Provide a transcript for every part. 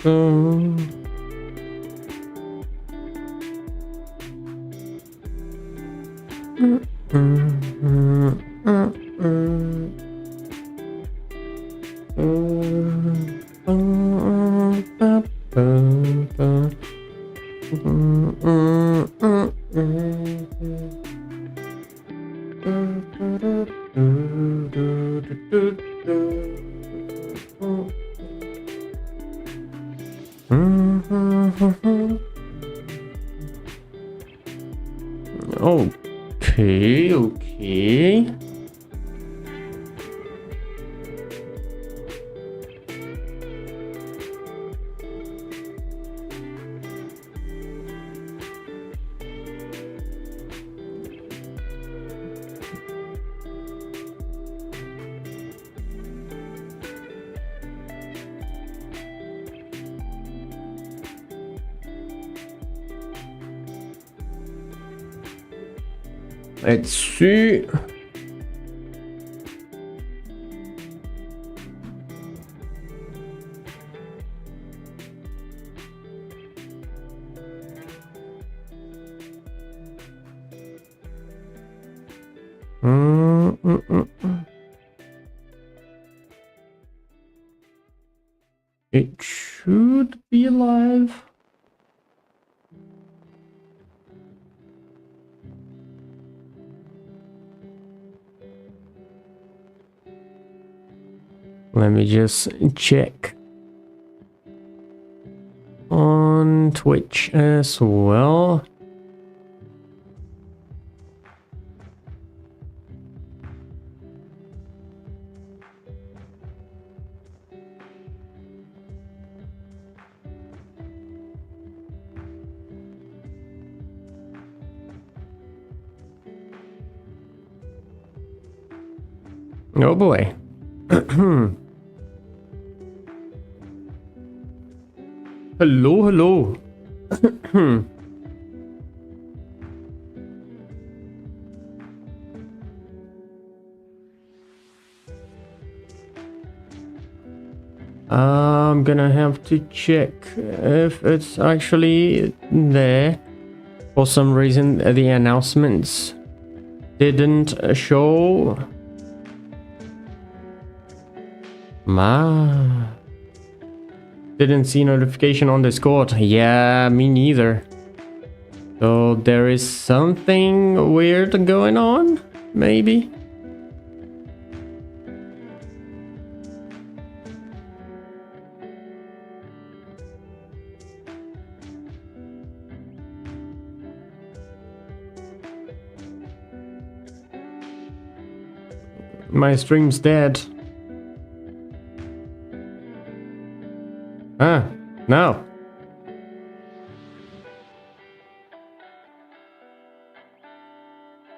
Okay, okay. Let's see. It should be alive. Let me just check on Twitch as well. Oh boy. Hello, hello. I'm gonna have to check if it's actually there. For some reason, the announcements didn't show. Didn't see notification on Discord. Yeah, me neither. So there is something weird going on, maybe. My stream's dead. Ah, no.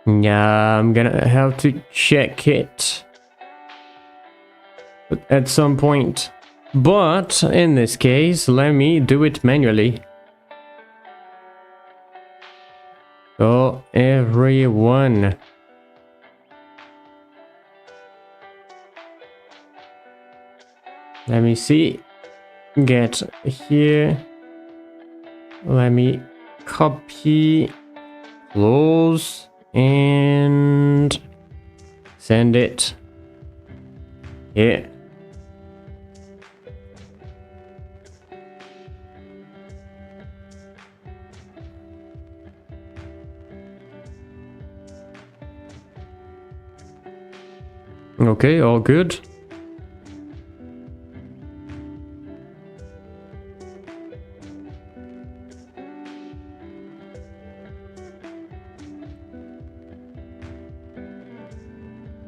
Yeah, I'm gonna have to check it at some point. But in this case, let me do it manually. So everyone, let me see. Get here. Let me copy, close, and send it here. Okay, all good.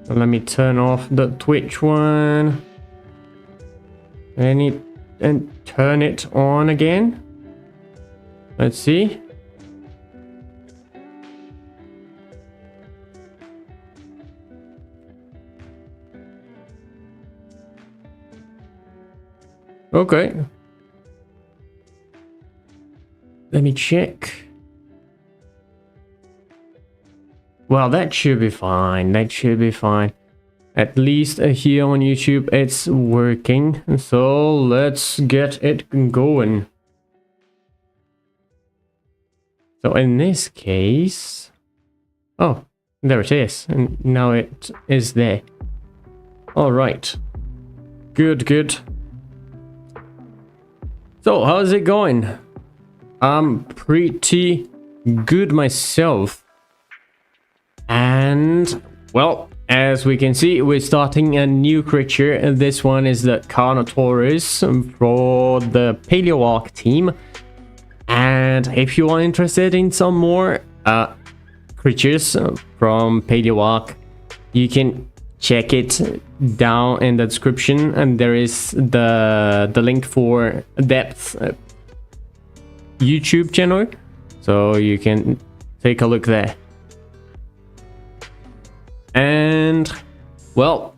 Let me turn off the Twitch one and turn it on again. Let's see. Okay. Let me check. Well, that should be fine. That should be fine. At least here on YouTube it's working. So let's get it going. So in this case... Oh, there it is. And now it is there. Alright. Good, good. So, how's it going? I'm pretty good myself. And, well, as we can see, we're starting a new creature. And this one is the Carnotaurus for the Paleo Ark team. And if you are interested in some more creatures from Paleo Ark, you can check it down in the description, and there is the link for Depth YouTube channel, so you can take a look there. And well,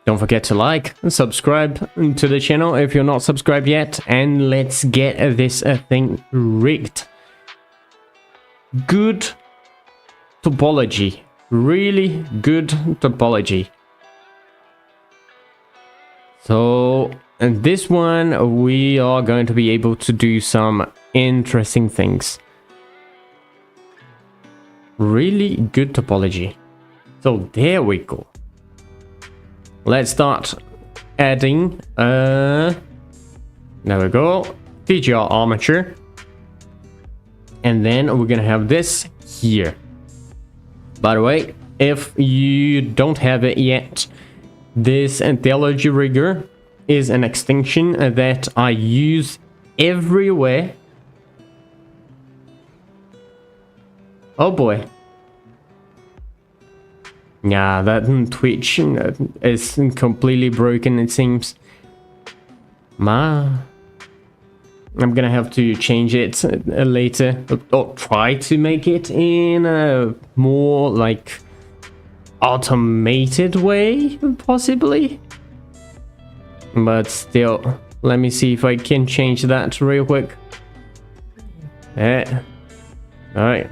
don't forget to like and subscribe to the channel if you're not subscribed yet, and let's get this thing rigged. Good topology. Really good topology. So, in this one, we are going to be able to do some interesting things. Really good topology. So, there we go. Let's start adding, there we go, TGR armature. And then we're gonna have this here. By the way, if you don't have it yet, this Anthology Rigger is an extension that I use everywhere. Oh boy. Yeah, that Twitch is completely broken, it seems. I'm gonna have to change it later, or try to make it in a more like automated way, possibly. But still, let me see if I can change that real quick. Yeah. Alright.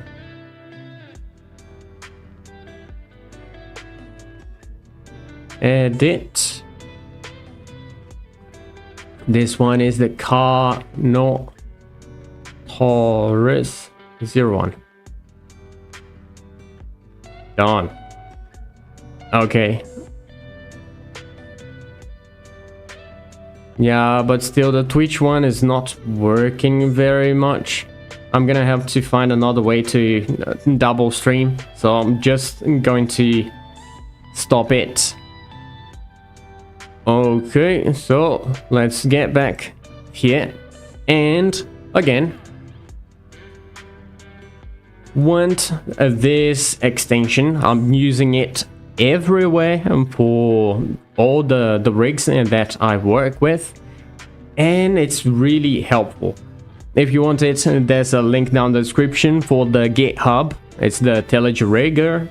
Edit. This one is the Carnotaurus 01. Done. Okay. Yeah, but still the Twitch one is not working very much. I'm gonna have to find another way to double stream. So I'm just going to stop it. Okay, so let's get back here, and again, want this extension. I'm using it everywhere for all the rigs that I work with, and it's really helpful. If you want it, there's a link down the description for the GitHub. It's the Anthology Rigger.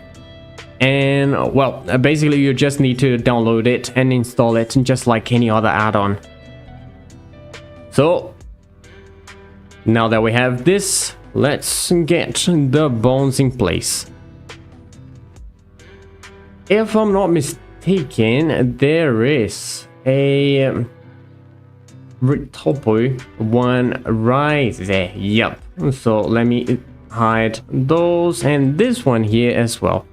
And well, basically you just need to download it and install it just like any other add-on. So now that we have this, let's get the bones in place. If I'm not mistaken, there is a topo one right there. Yep. So let me hide those and this one here as well.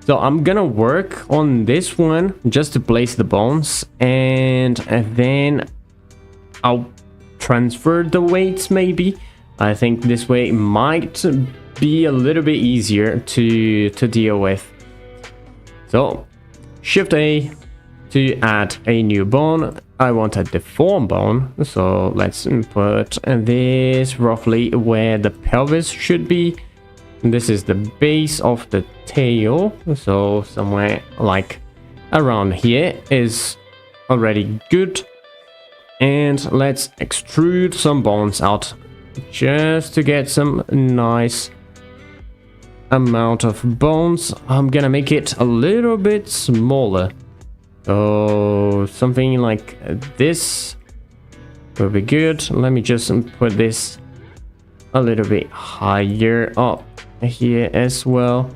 So I'm gonna work on this one just to place the bones, and then I'll transfer the weights maybe. I think this way might be a little bit easier to deal with. So Shift A to add a new bone. I want a deformed bone, so let's put this roughly where the pelvis should be. This is the base of the tail, so somewhere like around here is already good. And let's extrude some bones out just to get some nice amount of bones. I'm gonna make it a little bit smaller, so something like this will be good. Let me just put this a little bit higher up here as well.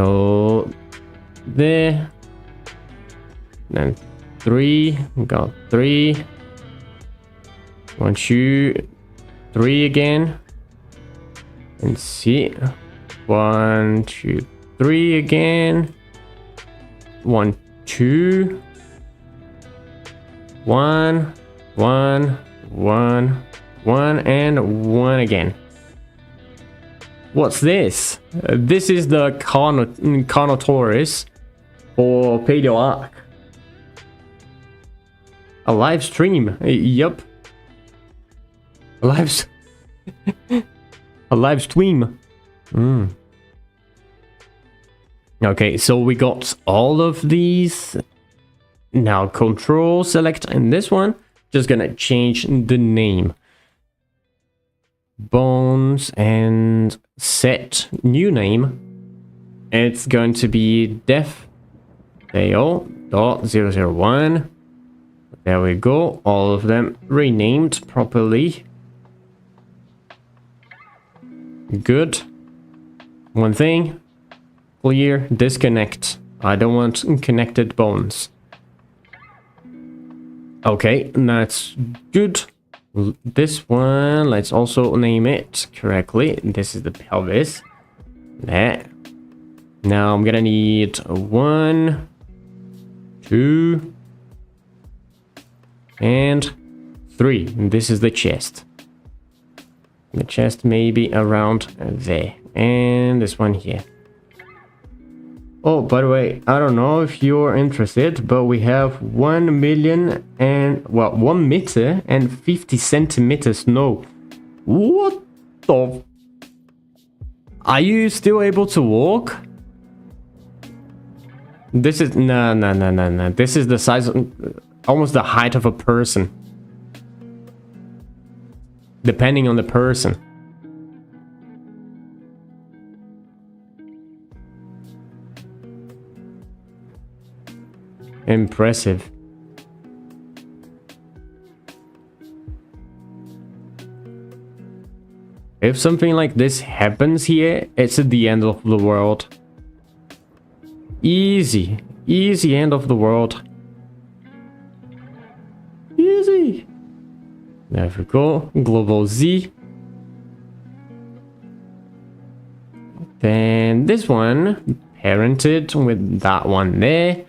So there. Then 3. We got 3. 1, 2, 3 again. And see. 1, 2, 3 again. 1, 2. 1, 1, 1, 1, and 1 again. What's this? This is the Carnotaurus for Paleo Ark. A live stream. Yup. A live a live stream. Okay, so we got all of these. Now control select, and this one just gonna change the name. Bones and set new name. It's going to be def Heyo.001. There we go. All of them renamed properly. Good. One thing. Clear. Disconnect. I don't want connected bones. Okay, that's good. This one, let's also name it correctly. This is the pelvis. There. Now I'm gonna need 1, 2, and 3. This is the chest. The chest may be around there. And this one here. Oh, by the way, I don't know if you're interested, but we have 1 million and, well, 1 meter and 50 centimeters snow. What the? Are you still able to walk? This is, no. This is the size of, almost the height of a person. Depending on the person. Impressive. If something like this happens here, it's at the end of the world. Easy end of the world. Easy. There we go. Global Z. Then this one parented with that one there.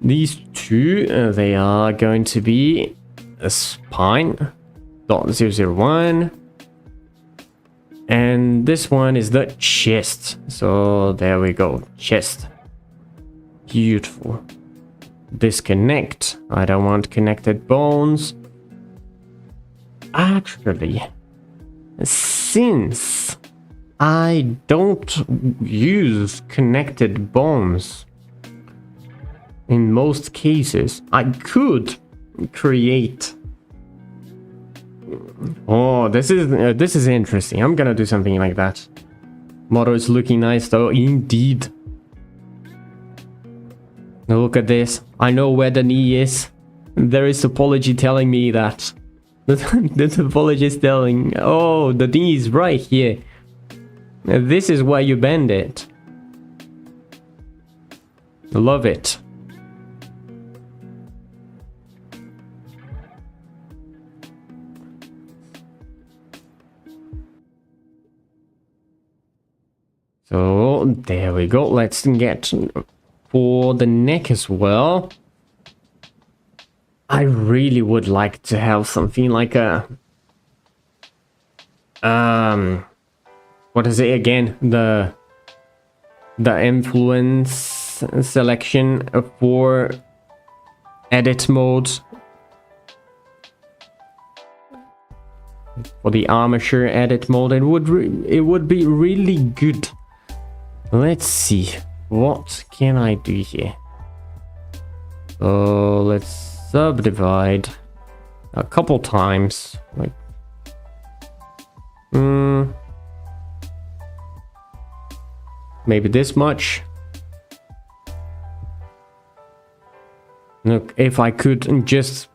These two, they are going to be a spine. .001. And this one is the chest. So there we go. Chest. Beautiful. Disconnect. I don't want connected bones. Actually, since I don't use connected bones in most cases, I could create. Oh, this is interesting. I'm gonna do something like that. Model is looking nice though, indeed. Look at this. I know where the knee is. There is topology telling me that. The topology is telling, oh, the knee is right here. This is why you bend it. Love it. So there we go. Let's get for the neck as well. I really would like to have something like a what is it again? The influence selection for edit mode for the armature edit mode. It would be really good. Let's see, what can I do here? So let's subdivide a couple times, like maybe this much. Look, if I could just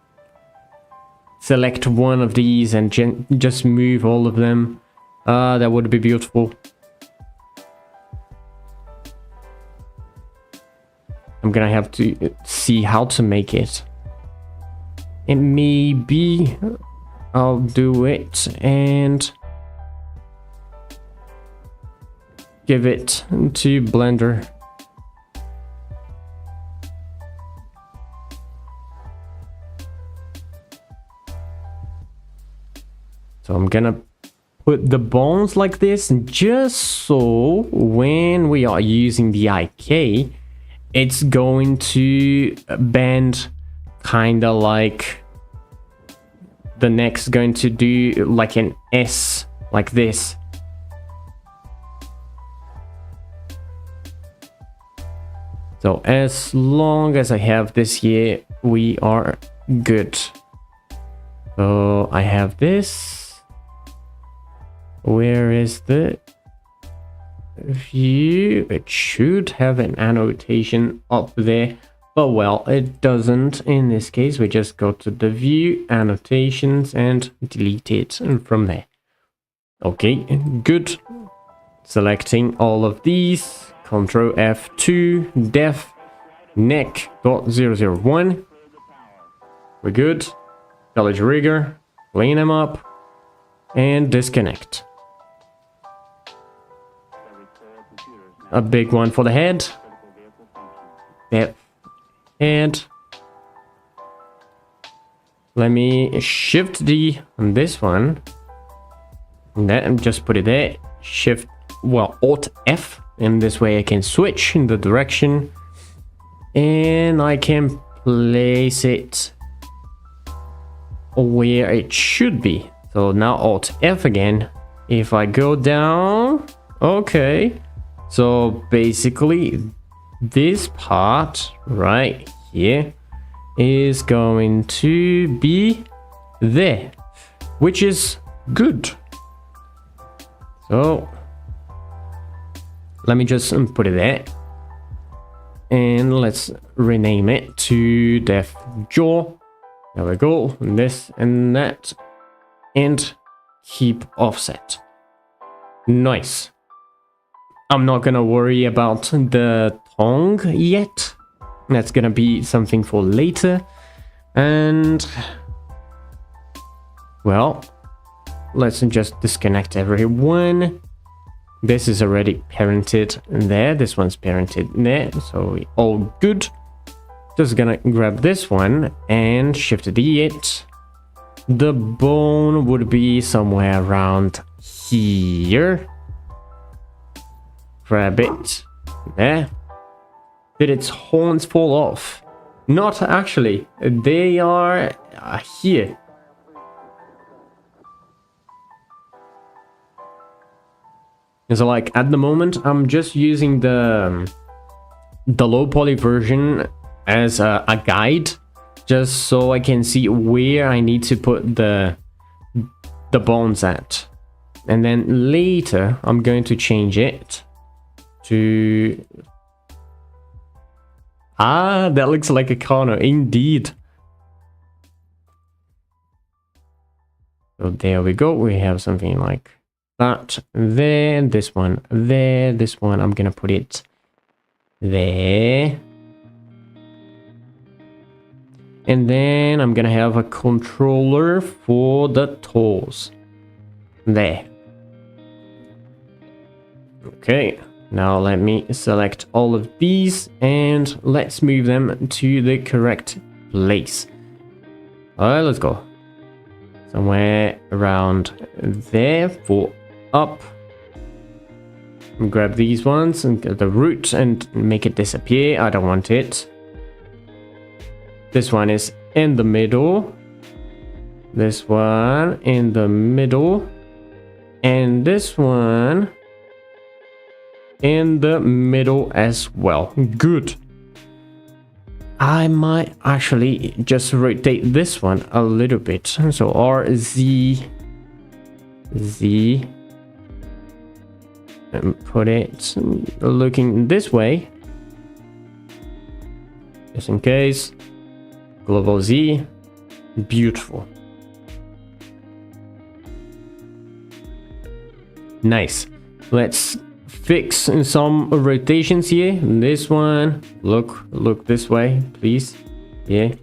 select one of these and just move all of them, that would be beautiful. I'm gonna have to see how to make it. And maybe I'll do it and give it to Blender. So I'm gonna put the bones like this, just so when we are using the IK, it's going to bend kind of like the neck's going to do like an S, like this. So as long as I have this here, we are good. So I have this. Where is the view? It should have an annotation up there, but well, it doesn't. In this case, we just go to the view, annotations, and delete it from there. Okay, good. Selecting all of these, Ctrl F2, def, neck.001. We're good. College rigger, clean them up, and disconnect. A big one for the head. Yep. And let me shift D on this one. And just put it there. Shift, well, Alt F. And this way I can switch in the direction. And I can place it where it should be. So now Alt F again. If I go down, okay. So basically this part right here is going to be there, which is good. So let me just put it there. And let's rename it to def jaw. There we go. And this and that. And keep offset. Nice. I'm not gonna worry about the tongue yet. That's gonna be something for later. And well, let's just disconnect everyone. This is already parented there. This one's parented there. So we all good. Just gonna grab this one and shift D it. The bone would be somewhere around here. Grab it. There. Did its horns fall off? Not actually. They are here. So like at the moment, I'm just using the low poly version as a guide, just so I can see where I need to put the bones at. And then later, I'm going to change it to... Ah, that looks like a Carno, indeed. So there we go. We have something like that there, this one there, this one I'm gonna put it there. And then I'm gonna have a controller for the toes. There. Okay, now let me select all of these and let's move them to the correct place. Alright, let's go. Somewhere around there for up. Grab these ones and get the root and make it disappear. I don't want it. This one is in the middle. This one in the middle. And this one in the middle as well. Good. I might actually just rotate this one a little bit. So R, Z, Z. And put it looking this way. Just in case. Global Z. Beautiful. Nice. Let's fix some rotations here. This one, look this way, please. Yeah,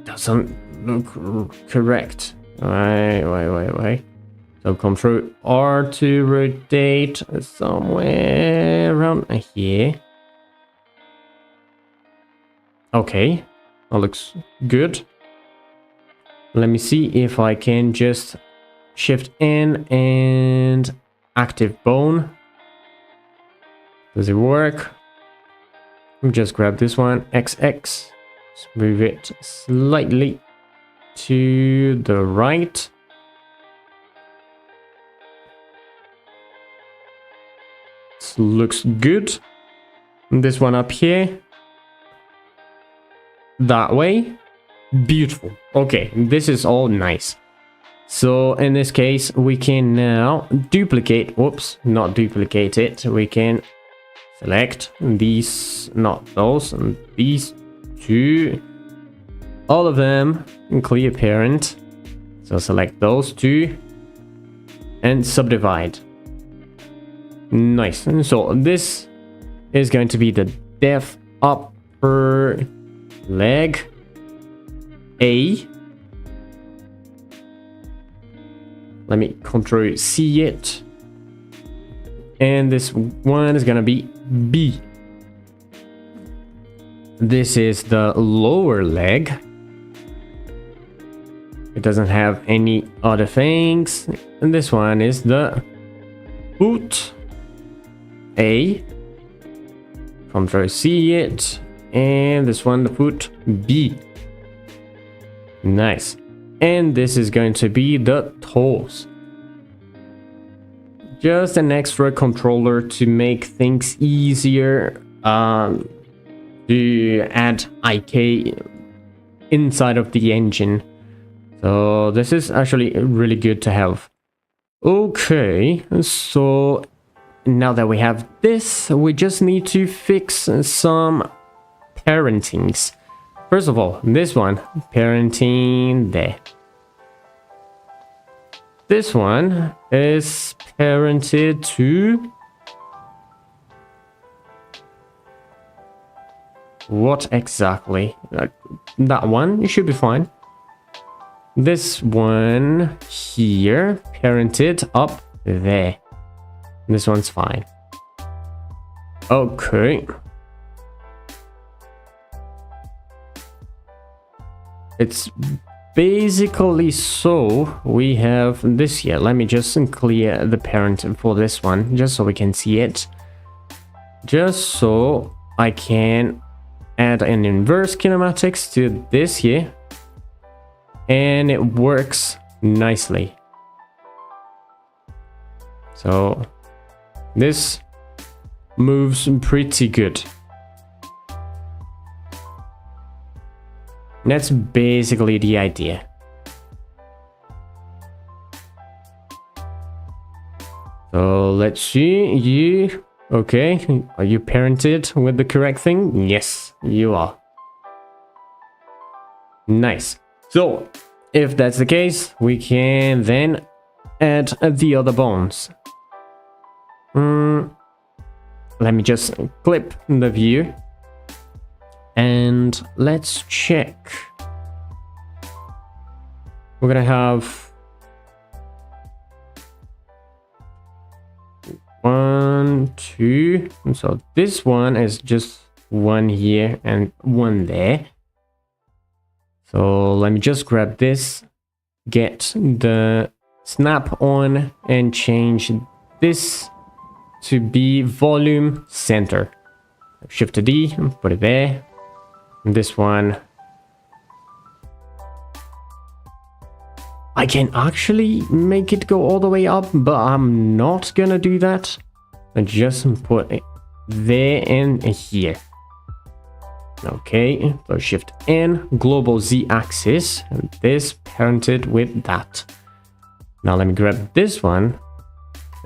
doesn't look correct. Wait. So Control R to rotate somewhere around here. Okay, that looks good. Let me see if I can just Shift N and active bone. Does it work? Let me just grab this one, XX. Let's move it slightly to the right. This looks good. And this one up here. That way. Beautiful. Okay, this is all nice. So in this case, we can now duplicate, whoops, not duplicate it. We can select these, not those, and these two, all of them, clear parent. So select those two and subdivide. Nice. And so this is going to be the depth upper leg A. Let me Control C it. And this one is gonna be B. This is the lower leg. It doesn't have any other things. And this one is the foot A. Control C it. And this one, the foot B. Nice. And this is going to be the toes. Just an extra controller to make things easier, to add IK inside of the engine. So this is actually really good to have. Okay, so now that we have this, we just need to fix some parentings. First of all, this one, parenting there. This one is parented to what exactly? That one, it should be fine. This one here, parented up there. This one's fine. Okay. It's basically so we have this here. Let me just clear the parent for this one, just so we can see it. Just so I can add an inverse kinematics to this here. And it works nicely. So this moves pretty good. That's basically the idea. So let's see, you, okay, are you parented with the correct thing? Yes, you are. Nice. So if that's the case, we can then add the other bones. Let me just clip the view. And let's check. We're gonna have 1, 2. And so this one is just one here and one there. So let me just grab this, get the snap on, and change this to be volume center. Shift D, put it there. This one, I can actually make it go all the way up, but I'm not gonna do that. I just put it there and here. Okay, so Shift N, global Z axis, and this parented with that. Now let me grab this one.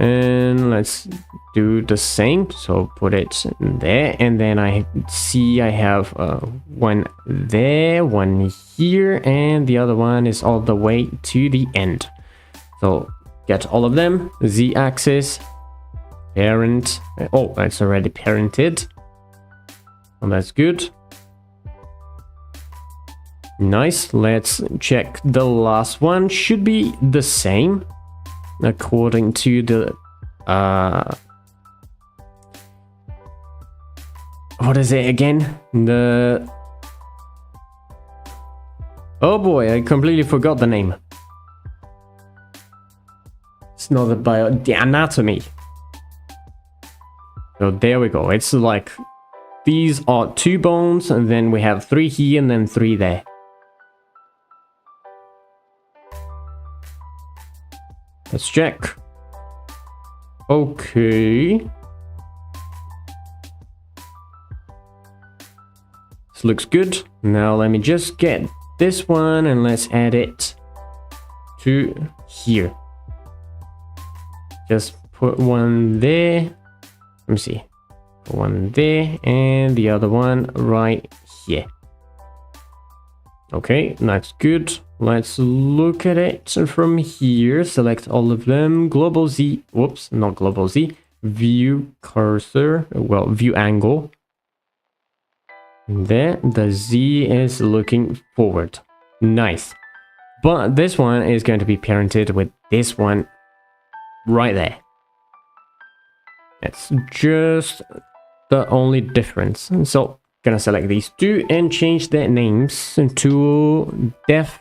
And let's do the same. So put it there, and then I see I have one there, one here, and the other one is all the way to the end. So get all of them, Z-axis, Parent. Oh, it's already parented. Oh, that's good. Nice. Let's check the last one. Should be the same according to the what is it again? Oh boy, I completely forgot the name. It's not the anatomy. So there we go. It's like these are 2 bones, and then we have 3 here and then 3 there. Let's check. Okay. This looks good. Now let me just get this one and let's add it to here. Just put one there. Let me see. Put one there and the other one right here. Okay, that's good. Let's look at it from here. Select all of them. Global Z. Whoops, not global Z. View cursor. Well, view angle. There, the Z is looking forward. Nice. But this one is going to be parented with this one right there. That's just the only difference. So, gonna select these 2 and change their names to Def.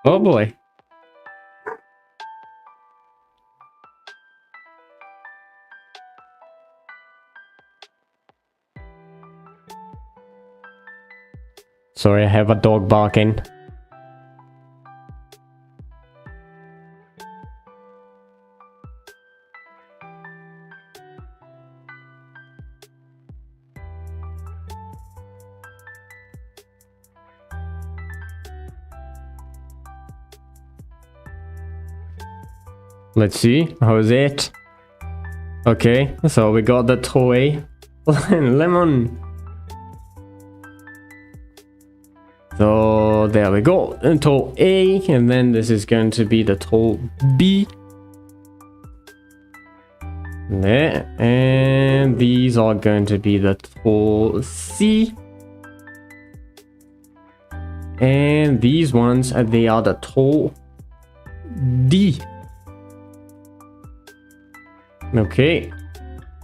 Oh boy. Sorry, I have a dog barking. Let's see, how is it? Okay, so we got the toy lemon. So there we go, toe A, and then this is going to be the toe B. There, and these are going to be the toe C. And these ones, they are the toe D. Okay,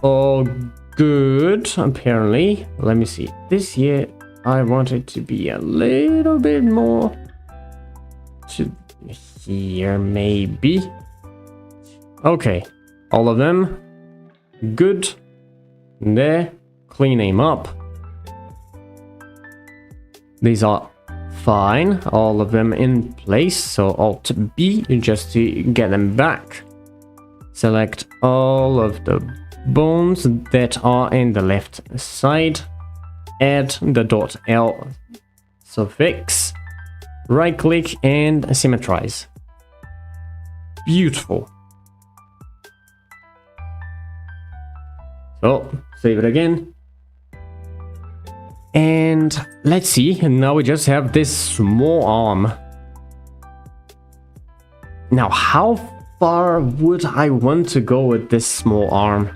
all good apparently. Let me see. This year I want it to be a little bit more to here maybe. Okay, all of them good. There, clean them up. These are fine, all of them in place. So Alt B just to get them back. Select all of the bones that are in the left side. Add the .l suffix. Right click and symmetrize. Beautiful. So save it again. And let's see, now we just have this small arm. Now how far would I want to go with this small arm?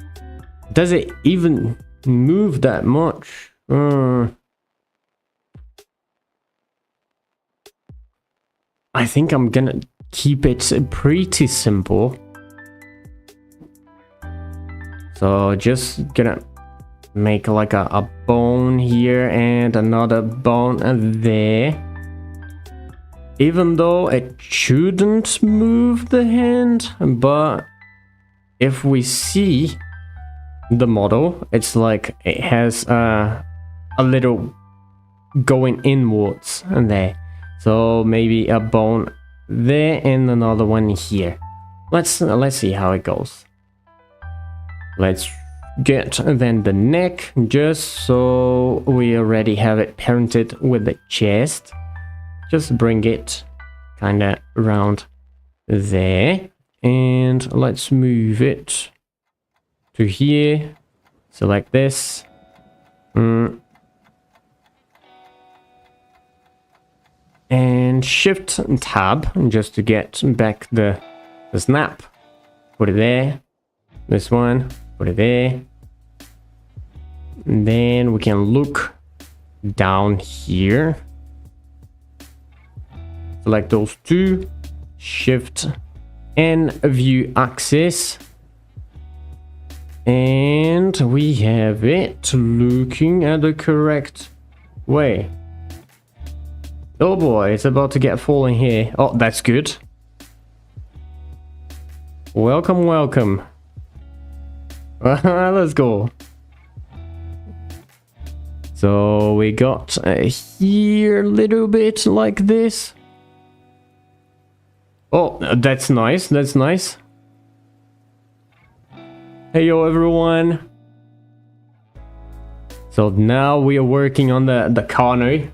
Does it even move that much? I think I'm gonna keep it pretty simple. So just gonna make like a bone here and another bone there. Even though it shouldn't move the hand, but if we see the model, it's like it has a little going inwards and there. So maybe a bone there and another one here. Let's see how it goes. Let's get then the neck, just so we already have it parented with the chest. Just bring it kind of around there, and let's move it to here. Select this. And Shift and Tab just to get back the snap. Put it there. This one, put it there. And then we can look down here. Select those two, shift and view axis. And we have it looking at the correct way. Oh boy, it's about to get full in here. Oh, that's good. Welcome, welcome. Let's go. So we got here a little bit like this. Oh, that's nice, that's nice. Heyo everyone. So now we are working on the Carno.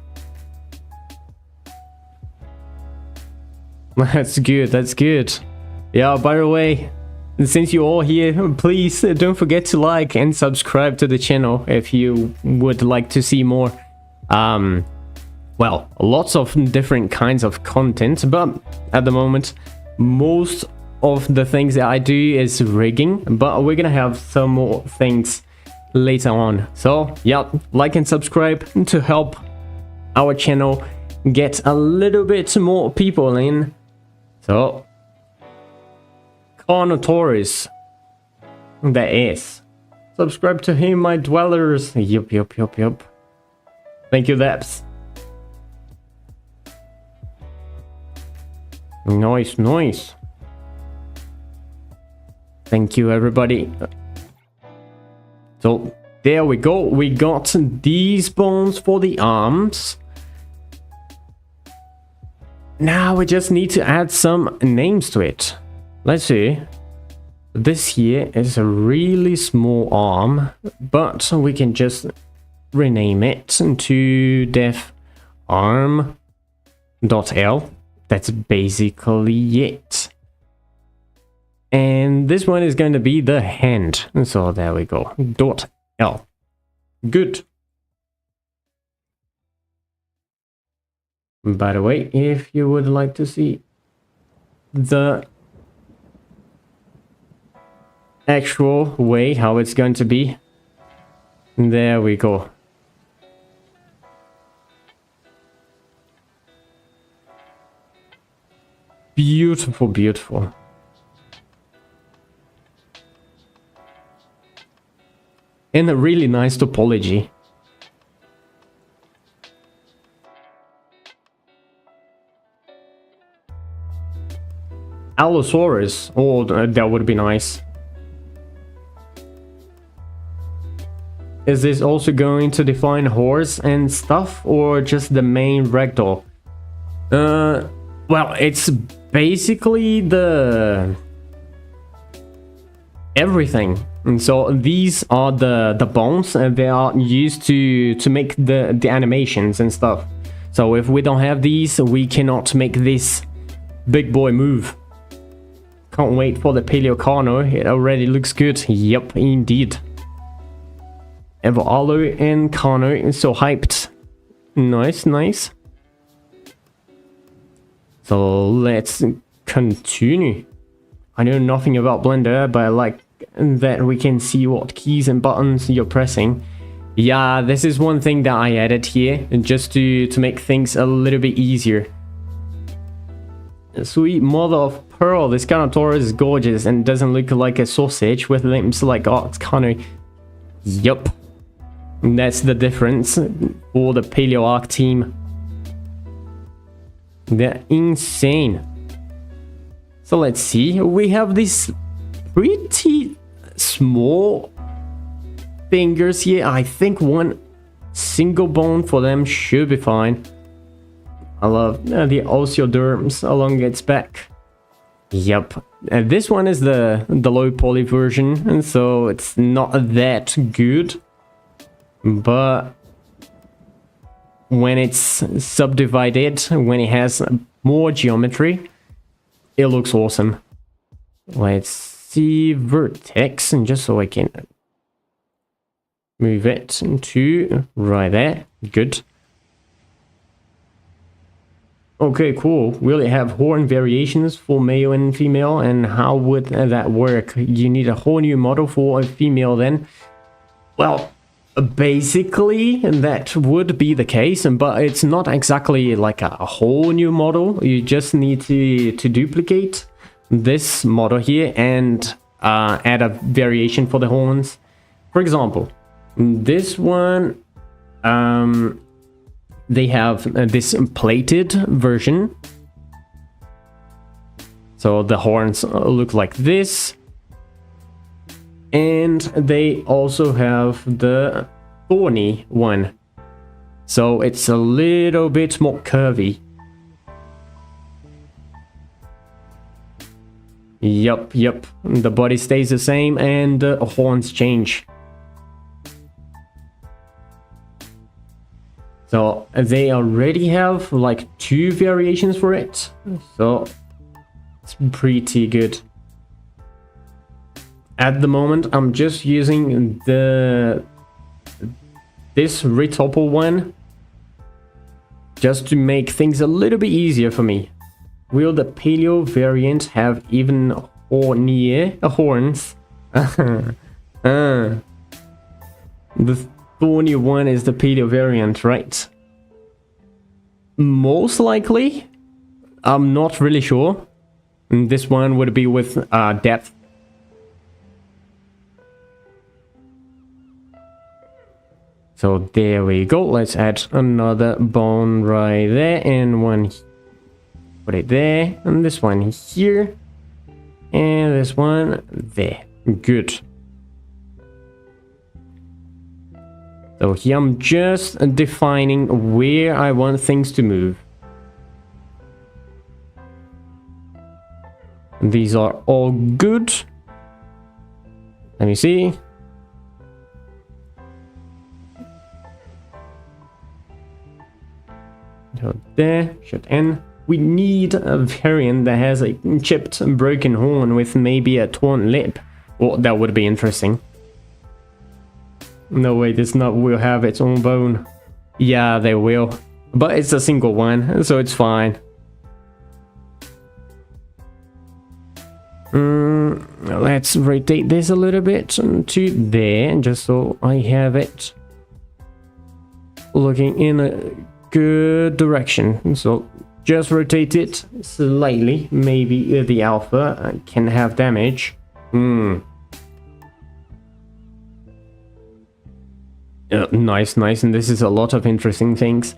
That's good, that's good. Yeah, by the way, since you're all here, please don't forget to like and subscribe to the channel if you would like to see more. Well, lots of different kinds of content, but at the moment, most of the things that I do is rigging, but we're gonna have some more things later on. So yeah, like and subscribe to help our channel get a little bit more people in. So Carnotaurus, that is. Subscribe to him, my dwellers. Yup. Thank you, Debs. Nice. Thank you, everybody. So there we go. We got these bones for the arms. Now we just need to add some names to it. Let's see. This here is a really small arm, but we can just rename it to def arm.l. That's basically it. And this one is going to be the hand. So there we go. .l. Good. By the way, if you would like to see the actual way how it's going to be, there we go. Beautiful. And a really nice topology. Allosaurus, oh, that would be nice. Is this also going to define horse and stuff, or just the main ragdoll? Well, it's basically the everything. And so these are the bones, and they are used to make the animations and stuff. So if we don't have these, we cannot make this big boy move. Can't wait for the Paleo Carno. It already looks good. Yep, indeed. Evo and Carno, so hyped. Nice. So let's continue. I know nothing about Blender, but I like that we can see what keys and buttons you're pressing. Yeah, this is one thing that I added here, just to make things a little bit easier. Sweet mother of pearl, this Carnotaurus is gorgeous and doesn't look like a sausage with limbs like it's kind of... Yup. That's the difference for the Paleo Ark team. They're insane. So let's see, we have these pretty small fingers here. I think one single bone for them should be fine. I love the osteoderms along its back. Yep. This one is the low poly version, and so it's not that good. But when it's subdivided, when it has more geometry, it looks awesome. Let's see vertex, and just so I can move it to right there. Good. Okay, cool. Will it have horn variations for male and female? And how would that work? You need a whole new model for a female then? Well, basically that would be the case, but it's not exactly like a whole new model. You just need to duplicate this model here and add a variation for the horns. For example, this one, they have this plated version. So the horns look like this. And they also have the thorny one. So it's a little bit more curvy. Yup. The body stays the same and the horns change. So they already have like 2 variations for it. So it's pretty good. At the moment, I'm just using this retopple one just to make things a little bit easier for me. Will the Paleo variant have even hornier horns? The thorny one is the Paleo variant, right? Most likely. I'm not really sure. And this one would be with depth. So there we go. Let's add another bone right there and one. Put it there. And this one here. And this one there. Good. So here I'm just defining where I want things to move. These are all good. Let me see. So there should end. We need a variant that has a chipped broken horn with maybe a torn lip. Well, that would be interesting. No way, this nut will have its own bone. Yeah, they will. But it's a single one, so it's fine. Let's rotate this a little bit to there, just so I have it looking in a good direction. So just rotate it slightly. Maybe the alpha can have damage. Nice. And this is a lot of interesting things.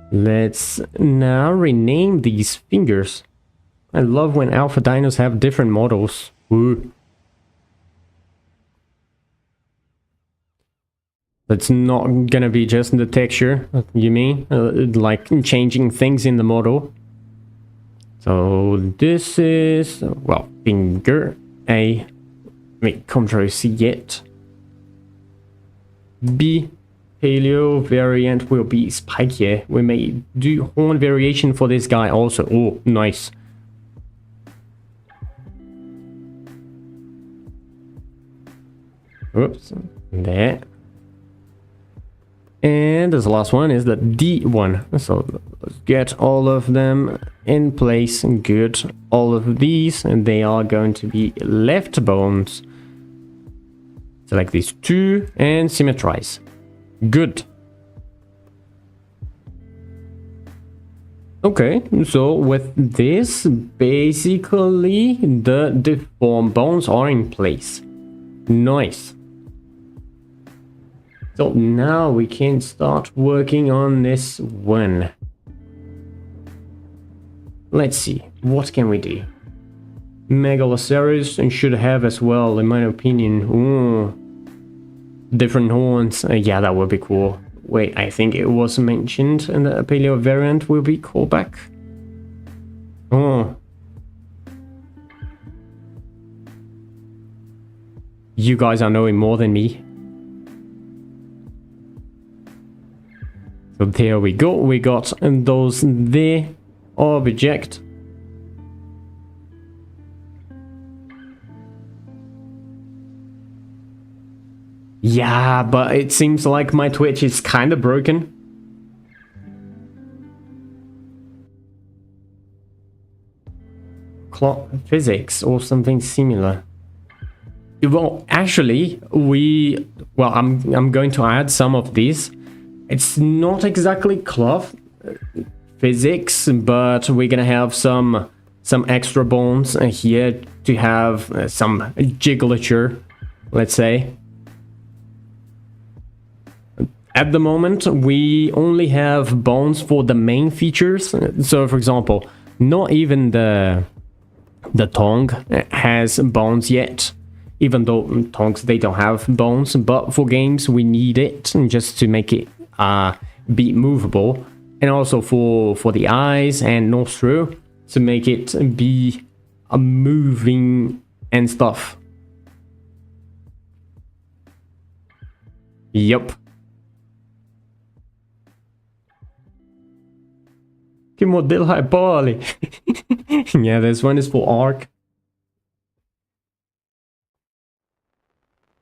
Let's now rename these fingers. I love when alpha dinos have different models. Ooh. That's not gonna be just the texture, you mean? Like changing things in the model. So this is, well, finger A. Wait, Control C yet. B. Paleo variant will be spikier. We may do horn variation for this guy also. Oh, nice. Oops, there. And this last one is the D one. So let's get all of them in place. Good. All of these, and they are going to be left bones. Select these 2 and symmetrize. Good. Okay, so with this, basically the deformed bones are in place. Nice. So now we can start working on this one. Let's see, what can we do? Megalosaurus should have as well, in my opinion. Ooh. Different horns. Yeah, that would be cool. Wait, I think it was mentioned in the Paleo variant will be called back. Oh. You guys are knowing more than me. So there we go. We got those there. Object. Yeah, but it seems like my Twitch is kind of broken. Clock physics or something similar. Well, actually, I'm going to add some of these. It's not exactly cloth physics, but we're gonna have some extra bones here to have some jigglature, let's say. At the moment, we only have bones for the main features. So, for example, not even the tongue has bones yet. Even though tongues, they don't have bones. But for games, we need it just to make it be movable. And also for the eyes and nostril to make it be moving and stuff. Yup. Que modelo hyperbole. Yeah, this one is for Ark.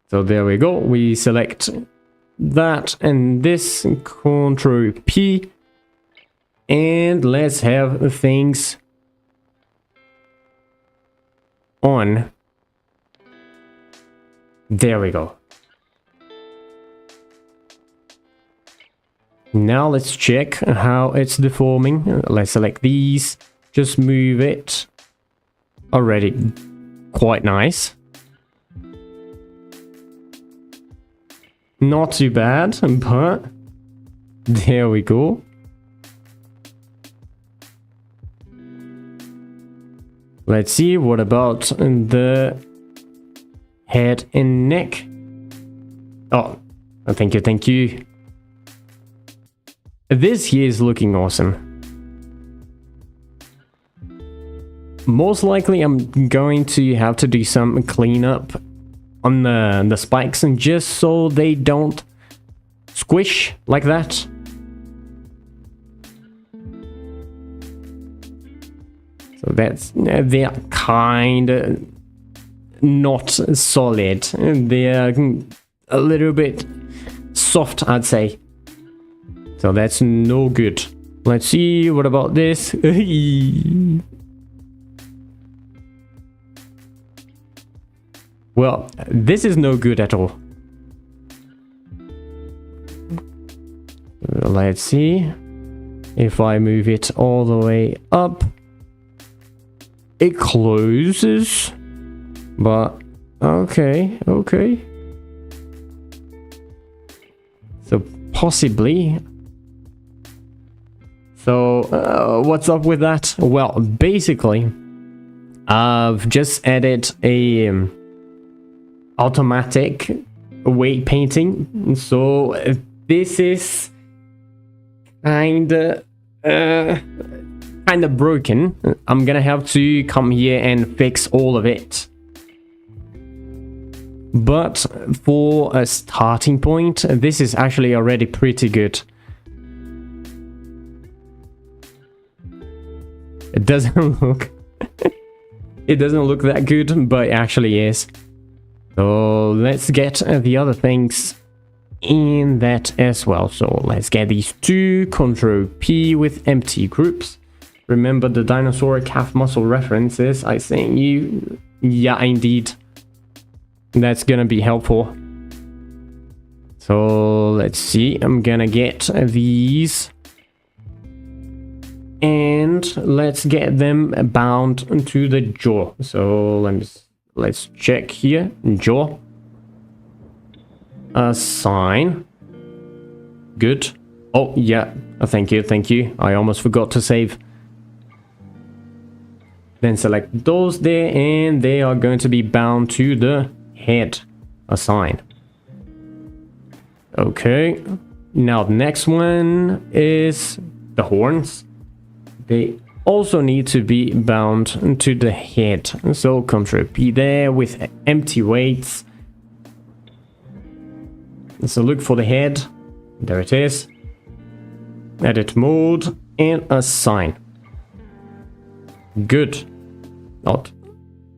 So there we go. We select that and this, Ctrl P. And let's have things on. There we go. Now let's check how it's deforming. Let's select these. Just move it. Already quite nice. Not too bad, but there we go. Let's see, what about the head and neck? Oh, thank you, thank you. This here is looking awesome. Most likely I'm going to have to do some cleanup on the spikes, and just so they don't squish like that. So that's, they're kind of not solid. They're a little bit soft, I'd say. So that's no good. Let's see, what about this? Well, this is no good at all. Let's see. If I move it all the way up, it closes. But, okay. So, possibly. So, what's up with that? Well, basically, I've just added a automatic weight painting. So, this is kinda broken. I'm gonna have to come here and fix all of it. But for a starting point, this is actually already pretty good. It doesn't look it doesn't look that good, but it actually is. So let's get the other things in that as well. So let's get these two, Ctrl P with empty groups. Remember the dinosaur calf muscle references I sent you? Yeah, indeed. That's gonna be helpful. So let's see, I'm gonna get these. And let's get them bound to the jaw. So let's check here. Jaw. Assign. Good. Oh, yeah. Thank you. I almost forgot to save. Then select those there, and they are going to be bound to the head. Assign. Okay. Now the next one is the horns. They also need to be bound to the head. So Ctrl P there with empty weights. So look for the head. There it is. Edit mode and assign. Good. Not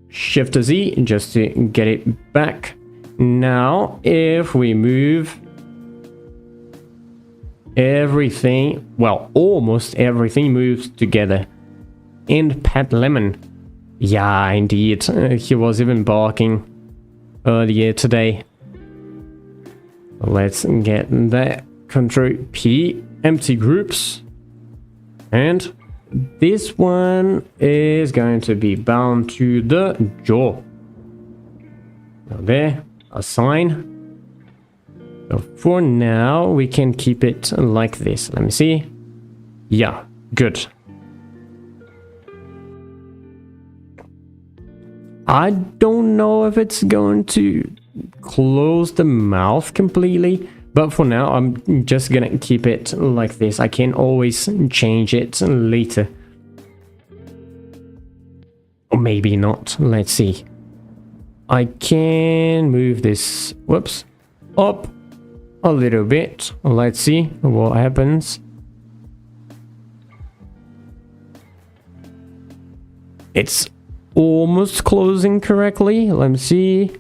Shift Z just to get it back. Now, if we move everything, well, almost everything moves together. And Pet Lemon. Yeah, indeed. He was even barking earlier today. Let's get that. Control P, empty groups. And this one is going to be bound to the jaw. Now there, assign. So for now, we can keep it like this. Let me see. Yeah, good. I don't know if it's going to close the mouth completely, but for now, I'm just gonna keep it like this. I can always change it later. Or maybe not. Let's see. I can move this, whoops, up a little bit. Let's see what happens. It's almost closing correctly. Let me see.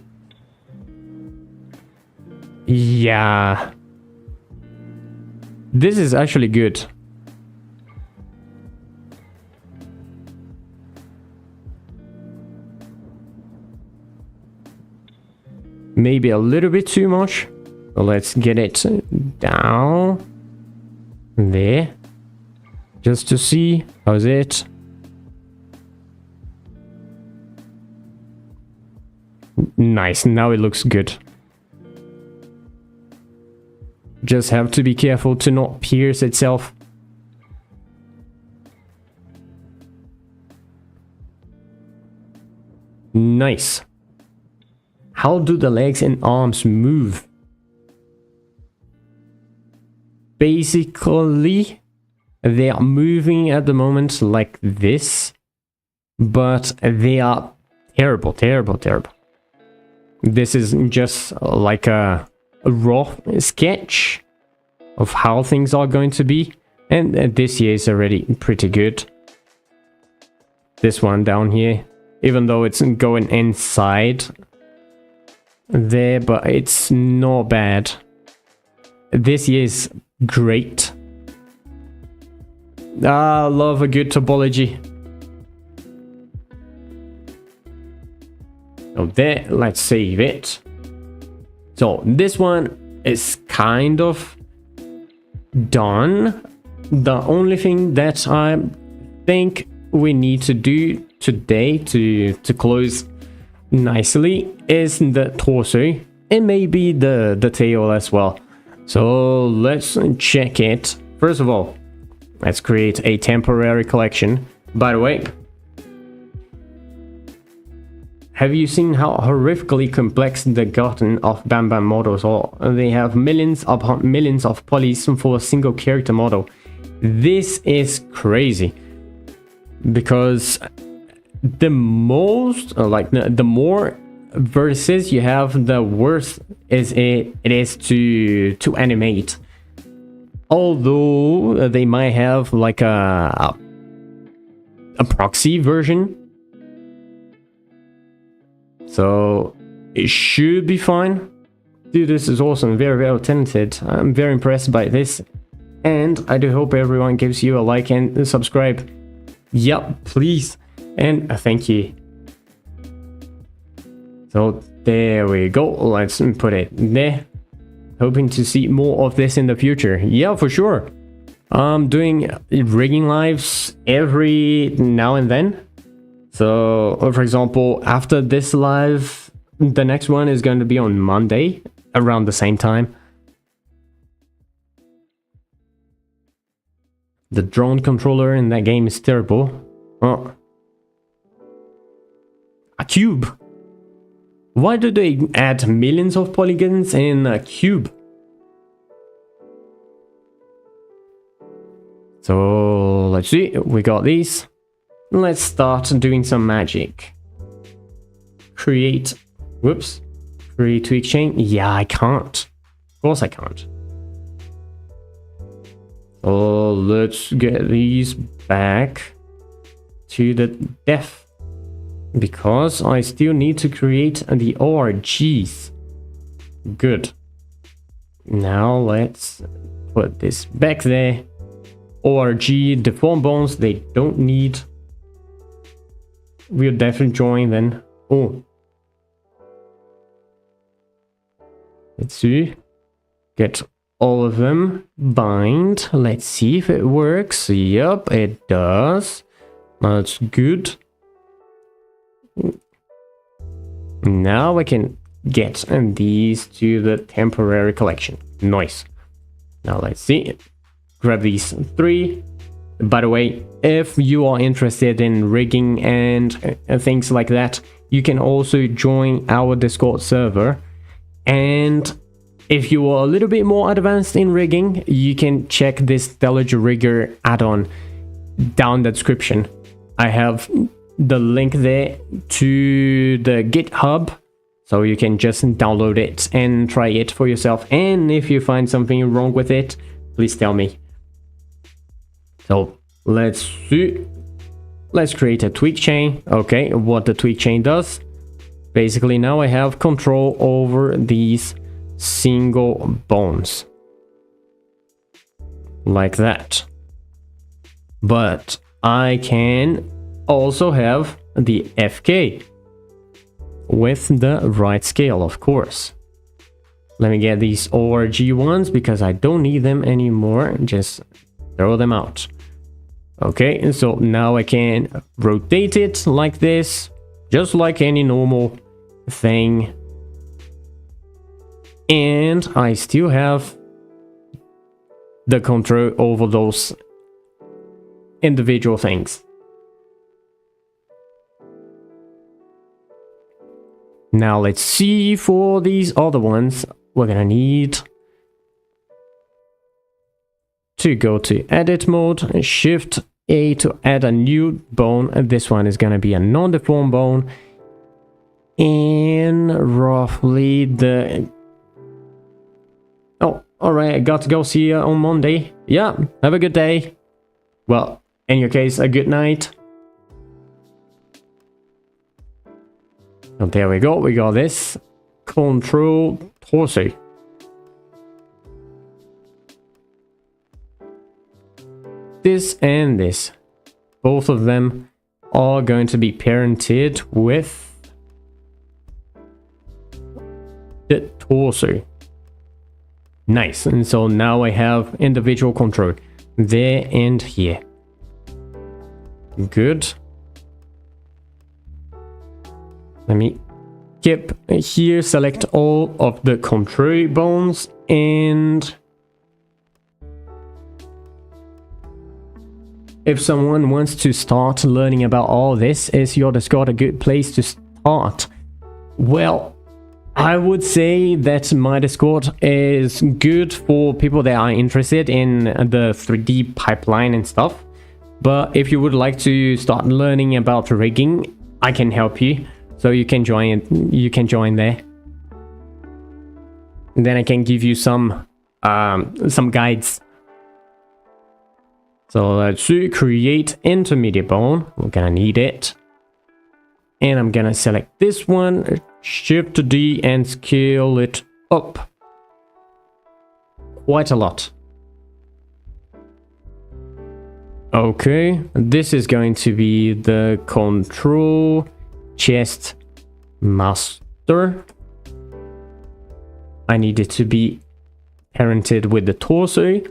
Yeah. This is actually good. Maybe a little bit too much. So let's get it down there. Just to see. How's it? Nice. Now it looks good. Just have to be careful to not pierce itself. Nice. How do the legs and arms move? Basically, they are moving at the moment like this, but they are terrible, terrible, terrible. This is just like a raw sketch of how things are going to be, and this here is already pretty good. This one down here, even though it's going inside there, but it's not bad. This here is great. I love a good topology. So there, let's save it. So this one is kind of done. The only thing that I think we need to do today to close nicely is the torso and maybe the tail as well. So let's check it. First of all, let's create a temporary collection. By the way, have you seen how horrifically complex the garden of Bam Bam models are? They have millions upon millions of polys for a single character model. This is crazy. Because the most, the more verses you have, the worse it is to animate. Although they might have like a proxy version. So it should be fine. Dude, this is awesome. Very, very talented. I'm very impressed by this. And I do hope everyone gives you a like and subscribe. Yep, please. And thank you. So there we go. Let's put it there. Hoping to see more of this in the future. Yeah, for sure. I'm doing rigging lives every now and then. So, for example, after this live, the next one is going to be on Monday, around the same time. The drone controller in that game is terrible. Oh. A cube. Why do they add millions of polygons in a cube? So, let's see, we got these. Let's start doing some magic. Create, whoops, create tweak chain. Yeah, I can't. Of course I can't. So let's get these back to the def, because I still need to create the ORGs. Good. Now let's put this back there. ORG, deformed bones, they don't need. We'll definitely join then. Oh. Let's see. Get all of them. Bind. Let's see if it works. Yep, it does. That's good. Now I can get these to the temporary collection. Nice. Now let's see. Grab these 3. By the way, if you are interested in rigging and things like that, you can also join our Discord server. And if you are a little bit more advanced in rigging, you can check this Deluge Rigger add-on down the description. I have the link there to the GitHub, so you can just download it and try it for yourself. And if you find something wrong with it, please tell me. So let's see. Let's create a tweak chain. Okay, what the tweak chain does. Basically now I have control over these single bones. Like that. But I can also have the FK with the right scale, of course. Let me get these ORG ones because I don't need them anymore. Just throw them out. Okay, so now I can rotate it like this, just like any normal thing. And I still have the control over those individual things. Now let's see for these other ones. We're gonna need to go to edit mode, shift A to add a new bone. This one is gonna be a non-deformed bone. And roughly the... Oh, alright, I got to go see you on Monday. Yeah, have a good day. Well, in your case, a good night. Oh, there we go, we got this. Control torso. This and this. Both of them are going to be parented with the torso. Nice. And so now I have individual control there and here. Good. Let me keep here, select all of the control bones, and if someone wants to start learning about all this, is your Discord a good place to start? Well, I would say that my Discord is good for people that are interested in the 3D pipeline and stuff. But if you would like to start learning about rigging, I can help you. So you can join there. And then I can give you some guides. So let's see, create intermediate bone. We're gonna need it. And I'm gonna select this one, shift D and scale it up. Quite a lot. Okay, this is going to be the control chest master. I need it to be parented with the torso.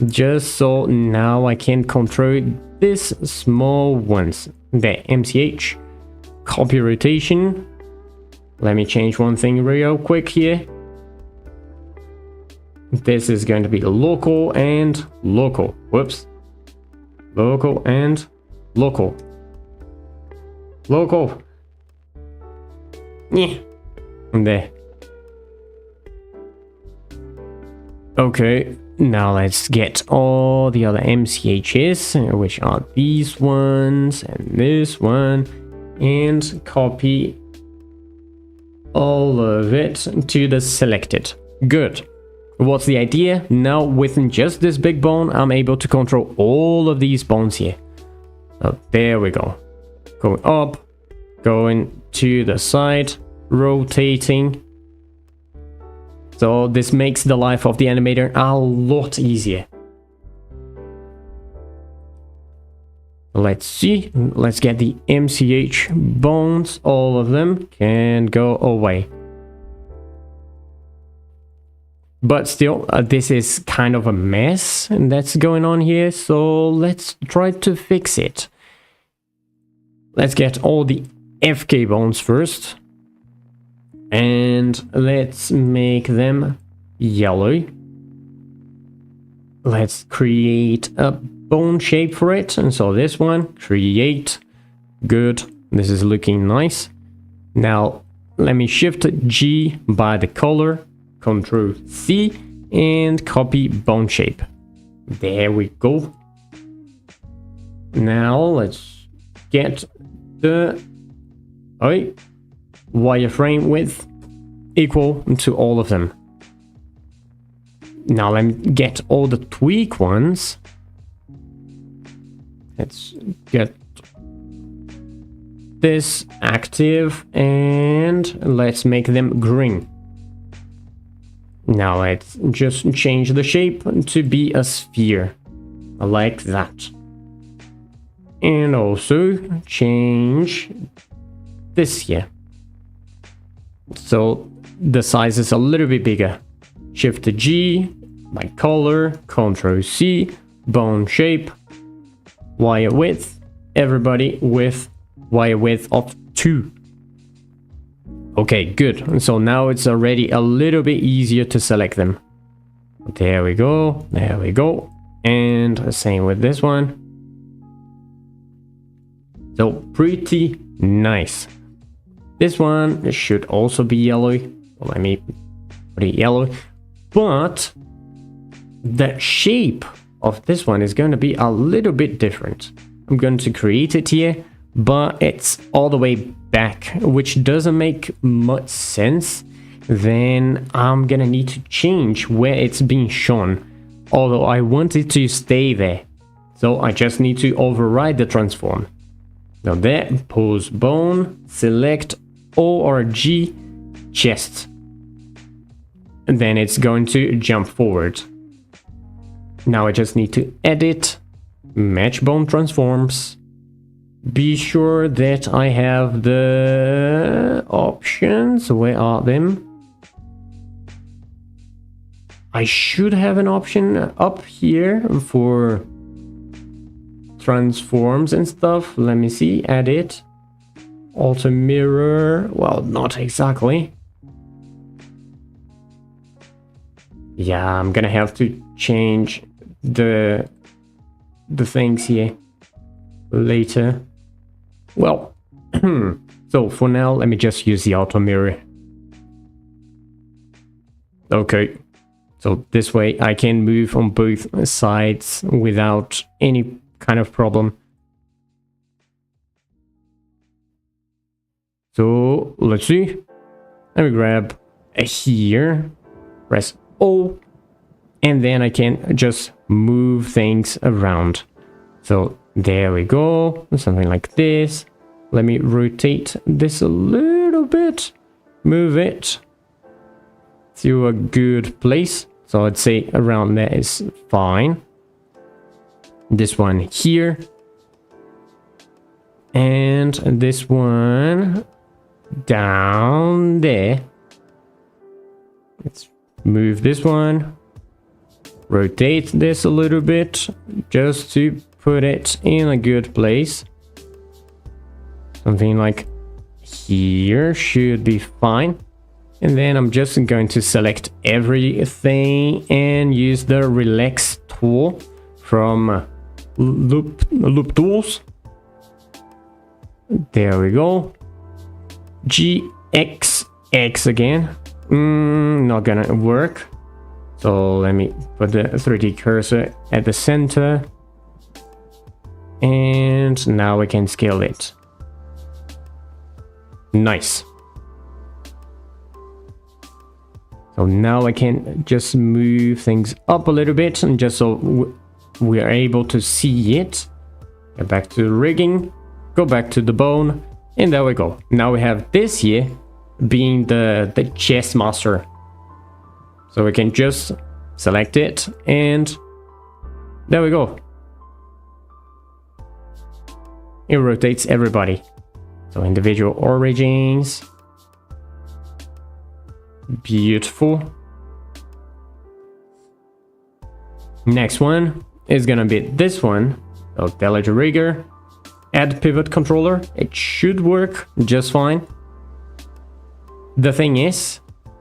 Just so now I can control this small ones. The MCH. Copy rotation. Let me change one thing real quick here. This is going to be local and local. Whoops. Local and local. Local. Yeah. And there. Okay. Now let's get all the other MCHs, which are these ones and this one, and copy all of it to the selected. Good. What's the idea? Now within just this big bone, I'm able to control all of these bones here. So there we go. Going up, going to the side, rotating. So this makes the life of the animator a lot easier. Let's see. Let's get the MCH bones. All of them can go away. But still, this is kind of a mess that's going on here. So let's try to fix it. Let's get all the FK bones first. And let's make them yellow. Let's create a bone shape for it. And so this one, create. Good. This is looking nice. Now, let me shift G by the color. Control C and copy bone shape. There we go. Now let's get the wireframe width equal to all of them. Now let me get all the tweak ones. Let's get this active and let's make them green. Now let's just change the shape to be a sphere, like that. And also change this here. So the size is a little bit bigger. Shift G, by color, Ctrl C, bone shape, wire width, everybody with wire width of 2. Okay, good. So now it's already a little bit easier to select them. There we go. There we go. And same with this one. So pretty nice. This one should also be yellow. Let me put it yellow. But the shape of this one is going to be a little bit different. I'm going to create it here, but it's all the way back, which doesn't make much sense. Then I'm gonna need to change where it's being shown, although I want it to stay there. So I just need to override the transform. Now there, pose bone, select O or G, chest. And then it's going to jump forward. Now I just need to edit, match bone transforms. Be sure that I have the options. Where are them? I should have an option up here for transforms and stuff. Let me see. Edit. Auto mirror. Well, not exactly. Yeah, I'm gonna have to change the things here later. Well, so for now, let me just use the auto mirror. Okay, so this way I can move on both sides without any kind of problem. So let's see. Let me grab a here, press O, and then I can just move things around. So there we go, something like this. Let me rotate this a little bit, move it to a good place. So I'd say around there is fine. This one here. And this one down there. Let's move this one. Rotate this a little bit just to put it in a good place. Something like here should be fine. And then I'm just going to select everything and use the relax tool from loop tools. There we go. GXX again. Not gonna work. So let me put the 3D cursor at the center. And now we can scale it. Nice. So now I can just move things up a little bit, and just so we are able to see it. Get back to the rigging, go back to the bone, and there we go. Now we have this here being the chest master. So we can just select it and there we go. It rotates everybody. So individual origins. Beautiful. Next one is gonna be this one. So delete rigger. Add pivot controller. It should work just fine. The thing is,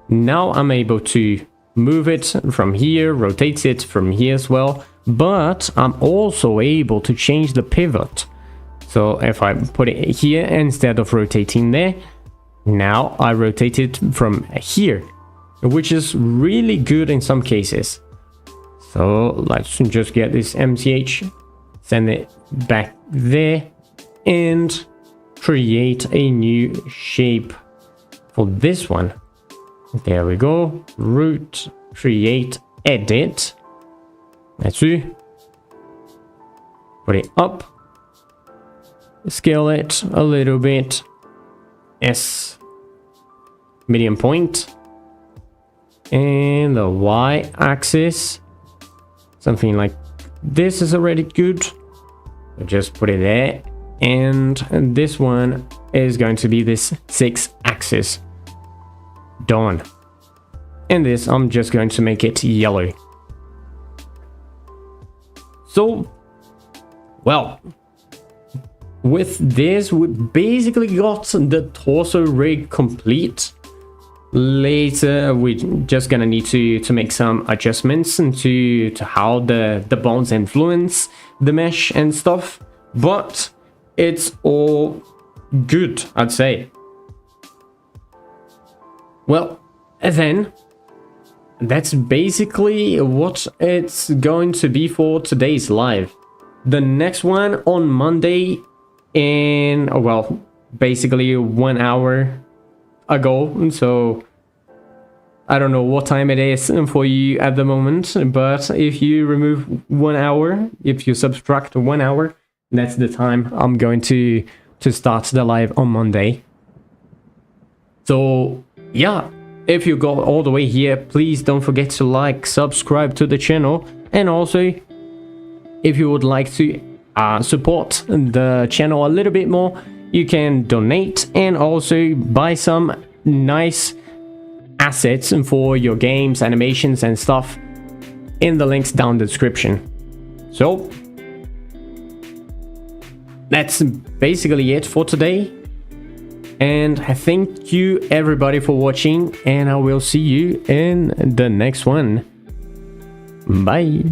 now I'm able to move it from here, rotate it from here as well, but I'm also able to change the pivot. So if I put it here instead of rotating there, now I rotate it from here, which is really good in some cases. So let's just get this MCH, send it back there, and create a new shape for this one. There we go. Root, create, edit. Let's see. Put it up. Scale it a little bit. S. Medium point. And the Y axis. Something like this is already good. Just put it there. And this one is going to be this 6 axis. Done. And this, I'm just going to make it yellow. So, well, with this, we basically got the torso rig complete. Later, we're just gonna need to make some adjustments into how the bones influence the mesh and stuff. But it's all good, I'd say. Well, then, that's basically what it's going to be for today's live. The next one on Monday in, well, basically 1 hour ago. So, I don't know what time it is for you at the moment, but if you remove 1 hour, if you subtract 1 hour, that's the time I'm going to start the live on Monday. So, yeah, if you got all the way here, please don't forget to like, subscribe to the channel, and also if you would like to support the channel a little bit more, you can donate and also buy some nice assets for your games, animations and stuff in the links down the description. So that's basically it for today. And I thank you everybody for watching, and I will see you in the next one. Bye.